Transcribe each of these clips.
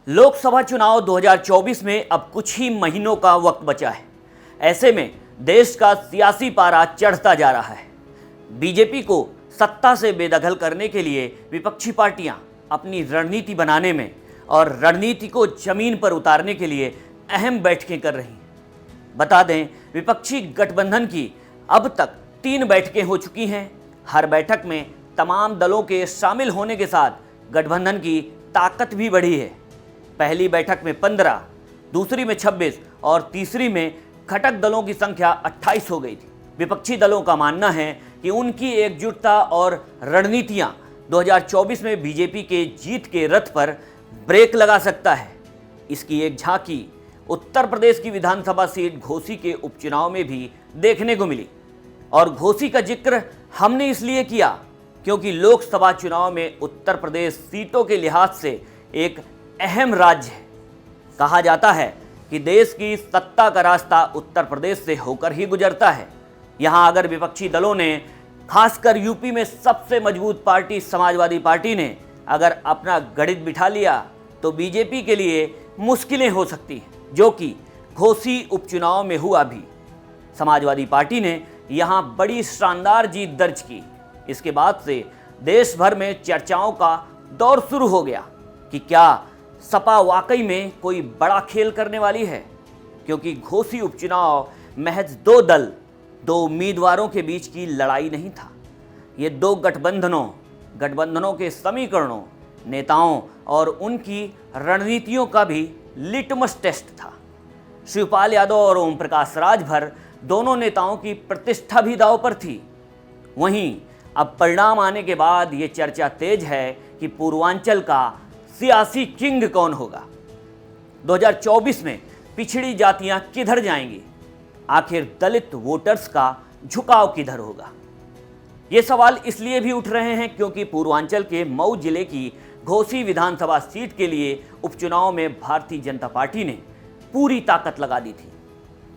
लोकसभा चुनाव 2024 में अब कुछ ही महीनों का वक्त बचा है। ऐसे में देश का सियासी पारा चढ़ता जा रहा है। बीजेपी को सत्ता से बेदखल करने के लिए विपक्षी पार्टियां अपनी रणनीति बनाने में और रणनीति को जमीन पर उतारने के लिए अहम बैठकें कर रही हैं। बता दें, विपक्षी गठबंधन की अब तक 3 बैठकें हो चुकी हैं। हर बैठक में तमाम दलों के शामिल होने के साथ गठबंधन की ताकत भी बढ़ी है। पहली बैठक में 15, दूसरी में 26 और तीसरी में घटक दलों की संख्या 28 हो गई थी। विपक्षी दलों का मानना है कि उनकी एकजुटता और रणनीतियां 2024 में बीजेपी के जीत के रथ पर ब्रेक लगा सकता है। इसकी एक झांकी उत्तर प्रदेश की विधानसभा सीट घोसी के उपचुनाव में भी देखने को मिली। और घोसी का जिक्र हमने इसलिए किया क्योंकि लोकसभा चुनाव में उत्तर प्रदेश सीटों के लिहाज से एक अहम राज्य है। कहा जाता है कि देश की सत्ता का रास्ता उत्तर प्रदेश से होकर ही गुजरता है। यहाँ अगर विपक्षी दलों ने, खासकर यूपी में सबसे मजबूत पार्टी समाजवादी पार्टी ने अगर अपना गणित बिठा लिया तो बीजेपी के लिए मुश्किलें हो सकती हैं, जो कि घोसी उपचुनाव में हुआ भी। समाजवादी पार्टी ने यहाँ बड़ी शानदार जीत दर्ज की। इसके बाद से देश भर में चर्चाओं का दौर शुरू हो गया कि क्या सपा वाकई में कोई बड़ा खेल करने वाली है, क्योंकि घोसी उपचुनाव महज 2 दल, 2 उम्मीदवारों के बीच की लड़ाई नहीं था। ये 2 गठबंधनों के समीकरणों, नेताओं और उनकी रणनीतियों का भी लिटमस टेस्ट था। शिवपाल यादव और ओम प्रकाश राजभर दोनों नेताओं की प्रतिष्ठा भी दांव पर थी। वहीं अब परिणाम आने के बाद ये चर्चा तेज है कि पूर्वांचल का सियासी किंग कौन होगा। 2024 में पिछड़ी जातियां किधर जाएंगी? आखिर दलित वोटर्स का झुकाव किधर होगा? ये सवाल इसलिए भी उठ रहे हैं क्योंकि पूर्वांचल के मऊ जिले की घोसी विधानसभा सीट के लिए उपचुनाव में भारतीय जनता पार्टी ने पूरी ताकत लगा दी थी।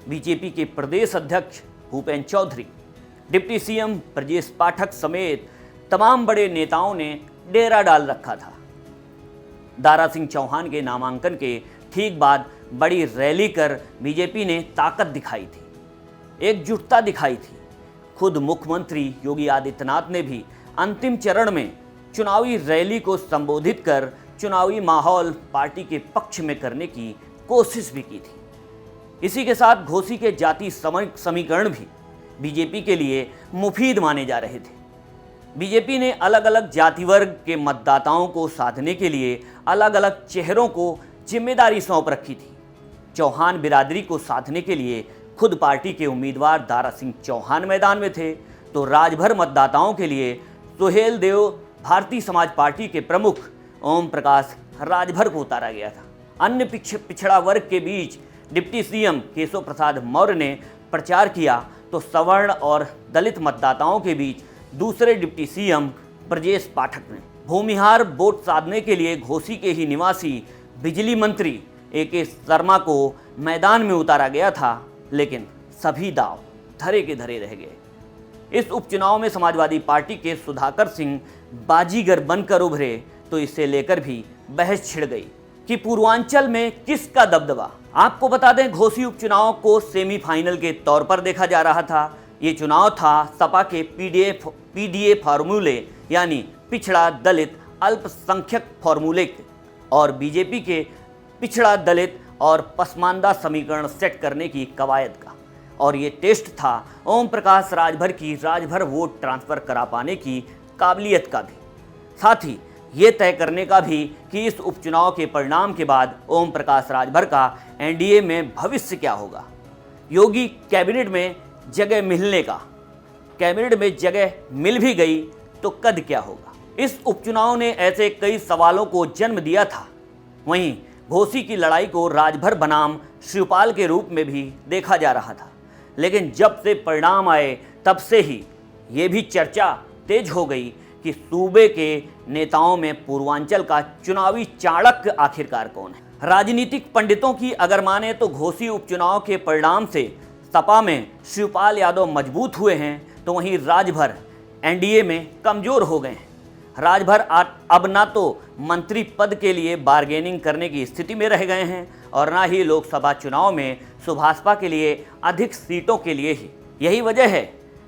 बीजेपी के प्रदेश अध्यक्ष भूपेंद्र चौधरी, डिप्टी सीएम ब्रजेश पाठक समेत तमाम बड़े नेताओं ने डेरा डाल रखा था। दारा सिंह चौहान के नामांकन के ठीक बाद बड़ी रैली कर बीजेपी ने ताकत दिखाई थी, एकजुटता दिखाई थी। खुद मुख्यमंत्री योगी आदित्यनाथ ने भी अंतिम चरण में चुनावी रैली को संबोधित कर चुनावी माहौल पार्टी के पक्ष में करने की कोशिश भी की थी। इसी के साथ घोसी के जाति समीकरण भी बीजेपी के लिए मुफीद माने जा रहे थे। बीजेपी ने अलग अलग जाति वर्ग के मतदाताओं को साधने के लिए अलग अलग चेहरों को जिम्मेदारी सौंप रखी थी। चौहान बिरादरी को साधने के लिए खुद पार्टी के उम्मीदवार दारा सिंह चौहान मैदान में थे, तो राजभर मतदाताओं के लिए सुहेल देव भारतीय समाज पार्टी के प्रमुख ओम प्रकाश राजभर को उतारा गया था। अन्य पिछड़ा वर्ग के बीच डिप्टी सीएम केशव प्रसाद मौर्य ने प्रचार किया, तो सवर्ण और दलित मतदाताओं के बीच दूसरे डिप्टी सीएम ब्रजेश पाठक ने। भूमिहार वोट साधने के लिए घोसी के ही निवासी बिजली मंत्री AK शर्मा को मैदान में उतारा गया था, लेकिन सभी दांव धरे के धरे रह गए। इस उपचुनाव में समाजवादी पार्टी के सुधाकर सिंह बाजीगर बनकर उभरे, तो इसे लेकर भी बहस छिड़ गई कि पूर्वांचल में किसका दबदबा। आपको बता दें, घोसी उपचुनाव को सेमीफाइनल के तौर पर देखा जा रहा था। ये चुनाव था सपा के PDA फार्मूले यानी पिछड़ा दलित अल्पसंख्यक फार्मूले और बीजेपी के पिछड़ा दलित और पसमानदा समीकरण सेट करने की कवायद का। और ये टेस्ट था ओम प्रकाश राजभर की राजभर वोट ट्रांसफर करा पाने की काबिलियत का भी, साथ ही ये तय करने का भी कि इस उपचुनाव के परिणाम के बाद ओम प्रकाश राजभर का NDA में भविष्य क्या होगा। योगी कैबिनेट में जगह मिलने का, कैबिनेट में जगह मिल भी गई तो कद क्या होगा। इस उपचुनाव ने ऐसे कई सवालों को जन्म दिया था। वहीं घोसी की लड़ाई को राजभर बनाम शिवपाल के रूप में भी देखा जा रहा था, लेकिन जब से परिणाम आए तब से ही ये भी चर्चा तेज हो गई कि सूबे के नेताओं में पूर्वांचल का चुनावी चाणक्य आखिरकार कौन है। राजनीतिक पंडितों की अगर माने तो घोसी उपचुनाव के परिणाम से सपा में शिवपाल यादव मजबूत हुए हैं, तो वहीं राजभर NDA में कमजोर हो गए हैं। राजभर अब ना तो मंत्री पद के लिए बार्गेनिंग करने की स्थिति में रह गए हैं और ना ही लोकसभा चुनाव में सुभाषपा के लिए अधिक सीटों के लिए ही। यही वजह है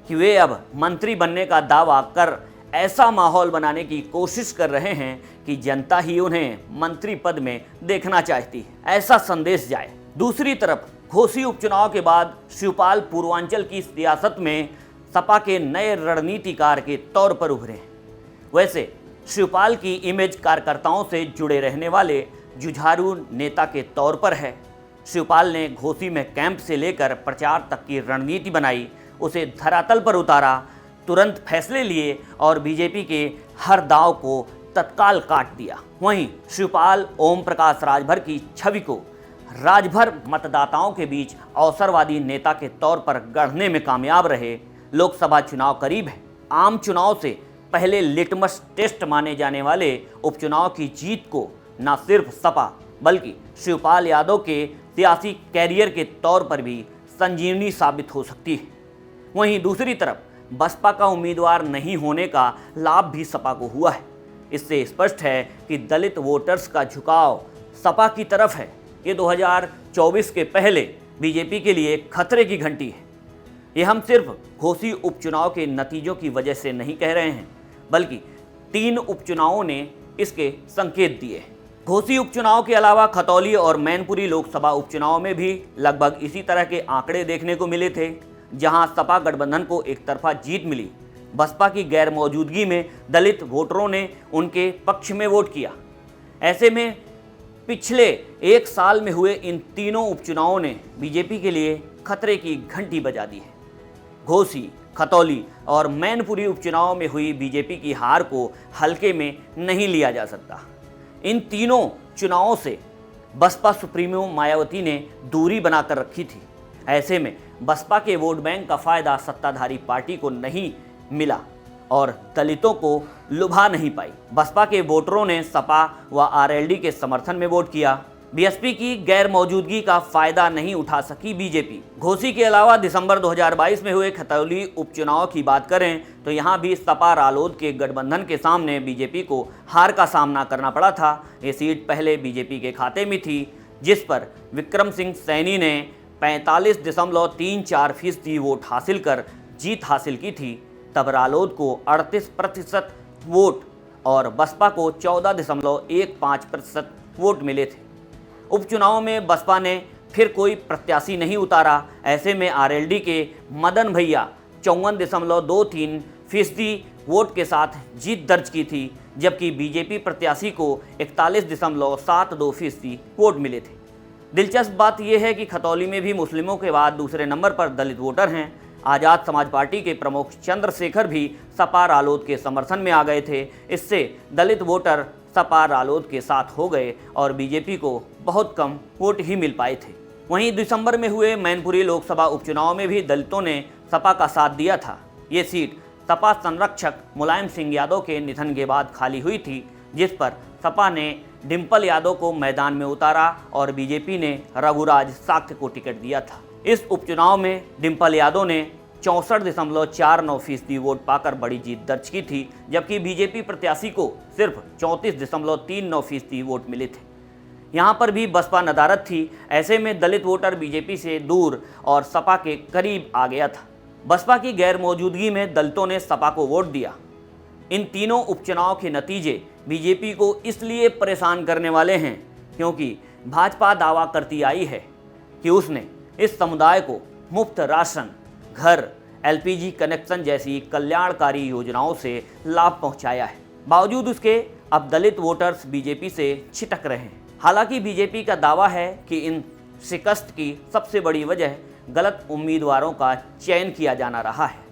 कि वे अब मंत्री बनने का दावा कर ऐसा माहौल बनाने की कोशिश कर रहे हैं कि जनता ही उन्हें मंत्री पद में देखना चाहती है, ऐसा संदेश जाए। दूसरी तरफ घोसी उपचुनाव के बाद शिवपाल पूर्वांचल की सियासत में सपा के नए रणनीतिकार के तौर पर उभरे हैं। वैसे शिवपाल की इमेज कार्यकर्ताओं से जुड़े रहने वाले जुझारू नेता के तौर पर है। शिवपाल ने घोसी में कैंप से लेकर प्रचार तक की रणनीति बनाई, उसे धरातल पर उतारा, तुरंत फैसले लिए और बीजेपी के हर दांव को तत्काल काट दिया। वहीं शिवपाल ओम प्रकाश राजभर की छवि को राजभर मतदाताओं के बीच अवसरवादी नेता के तौर पर गढ़ने में कामयाब रहे। लोकसभा चुनाव करीब है। आम चुनाव से पहले लिटमस टेस्ट माने जाने वाले उपचुनाव की जीत को न सिर्फ सपा बल्कि शिवपाल यादव के सियासी कैरियर के तौर पर भी संजीवनी साबित हो सकती है। वहीं दूसरी तरफ बसपा का उम्मीदवार नहीं होने का लाभ भी सपा को हुआ है। इससे स्पष्ट है कि दलित वोटर्स का झुकाव सपा की तरफ है। ये 2024 के पहले बीजेपी के लिए खतरे की घंटी है। ये हम सिर्फ घोसी उपचुनाव के नतीजों की वजह से नहीं कह रहे हैं, बल्कि 3 उपचुनावों ने इसके संकेत दिए। घोसी उपचुनाव के अलावा खतौली और मैनपुरी लोकसभा उपचुनाव में भी लगभग इसी तरह के आंकड़े देखने को मिले थे, जहां सपा गठबंधन को एक तरफा जीत मिली। बसपा की गैर मौजूदगी में दलित वोटरों ने उनके पक्ष में वोट किया। ऐसे में पिछले 1 साल में हुए इन तीनों उपचुनावों ने बीजेपी के लिए खतरे की घंटी बजा दी है। घोसी, खतौली और मैनपुरी उपचुनाव में हुई बीजेपी की हार को हल्के में नहीं लिया जा सकता। इन तीनों चुनावों से बसपा सुप्रीमो मायावती ने दूरी बनाकर रखी थी। ऐसे में बसपा के वोट बैंक का फायदा सत्ताधारी पार्टी को नहीं मिला और दलितों को लुभा नहीं पाई। बसपा के वोटरों ने सपा व आरएलडी के समर्थन में वोट किया। बीएसपी की गैर मौजूदगी का फायदा नहीं उठा सकी बीजेपी। घोसी के अलावा दिसंबर 2022 में हुए खतौली उपचुनाव की बात करें तो यहां भी सपा रालोद के गठबंधन के सामने बीजेपी को हार का सामना करना पड़ा था। ये सीट पहले बीजेपी के खाते में थी, जिस पर विक्रम सिंह सैनी ने 45.34% वोट हासिल कर जीत हासिल की थी। तब रालोद को 38% वोट और बसपा को 14.15% वोट मिले थे। उपचुनाव में बसपा ने फिर कोई प्रत्याशी नहीं उतारा। ऐसे में आरएलडी के मदन भैया 54.23% वोट के साथ जीत दर्ज की थी, जबकि बीजेपी प्रत्याशी को 41.72% वोट मिले थे। दिलचस्प बात यह है कि खतौली में भी मुस्लिमों के बाद दूसरे नंबर पर दलित वोटर हैं। आज़ाद समाज पार्टी के प्रमुख चंद्रशेखर भी सपा रालोद के समर्थन में आ गए थे। इससे दलित वोटर सपा रालोद के साथ हो गए और बीजेपी को बहुत कम वोट ही मिल पाए थे। वहीं दिसंबर में हुए मैनपुरी लोकसभा उपचुनाव में भी दलितों ने सपा का साथ दिया था। ये सीट सपा संरक्षक मुलायम सिंह यादव के निधन के बाद खाली हुई थी, जिस पर सपा ने डिम्पल यादव को मैदान में उतारा और बीजेपी ने रघुराज साक्य को टिकट दिया था। इस उपचुनाव में डिम्पल यादव ने 64.49% वोट पाकर बड़ी जीत दर्ज की थी, जबकि बीजेपी प्रत्याशी को सिर्फ 34.39% वोट मिले थे। यहां पर भी बसपा नदारद थी। ऐसे में दलित वोटर बीजेपी से दूर और सपा के करीब आ गया था। बसपा की गैर मौजूदगी में दलितों ने सपा को वोट दिया। इन तीनों उपचुनाव के नतीजे बीजेपी को इसलिए परेशान करने वाले हैं क्योंकि भाजपा दावा करती आई है कि उसने इस समुदाय को मुफ्त राशन, घर, एलपीजी कनेक्शन जैसी कल्याणकारी योजनाओं से लाभ पहुंचाया है। बावजूद उसके अब दलित वोटर्स बीजेपी से छिटक रहे हैं। हालांकि बीजेपी का दावा है कि इन शिकस्त की सबसे बड़ी वजह गलत उम्मीदवारों का चयन किया जाना रहा है।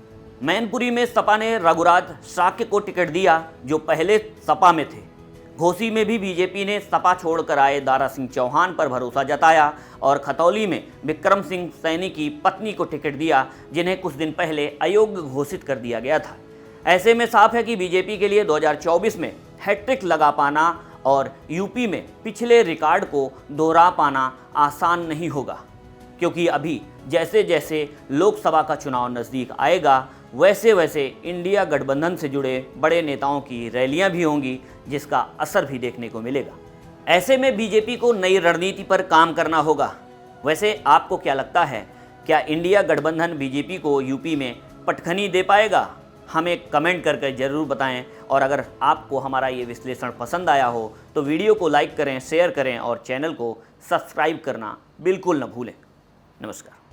मैनपुरी में सपा ने रघुराज साक्य को टिकट दिया, जो पहले सपा में थे। घोसी में भी बीजेपी ने सपा छोड़कर आए दारा सिंह चौहान पर भरोसा जताया और खतौली में विक्रम सिंह सैनी की पत्नी को टिकट दिया, जिन्हें कुछ दिन पहले अयोग्य घोषित कर दिया गया था। ऐसे में साफ है कि बीजेपी के लिए 2024 में हैट्रिक लगा पाना और यूपी में पिछले रिकॉर्ड को दोहरा पाना आसान नहीं होगा, क्योंकि अभी जैसे जैसे लोकसभा का चुनाव नज़दीक आएगा वैसे वैसे इंडिया गठबंधन से जुड़े बड़े नेताओं की रैलियां भी होंगी, जिसका असर भी देखने को मिलेगा। ऐसे में बीजेपी को नई रणनीति पर काम करना होगा। वैसे आपको क्या लगता है, क्या इंडिया गठबंधन बीजेपी को यूपी में पटखनी दे पाएगा? हमें कमेंट करके ज़रूर बताएं। और अगर आपको हमारा ये विश्लेषण पसंद आया हो तो वीडियो को लाइक करें, शेयर करें और चैनल को सब्सक्राइब करना बिल्कुल न भूलें। नमस्कार।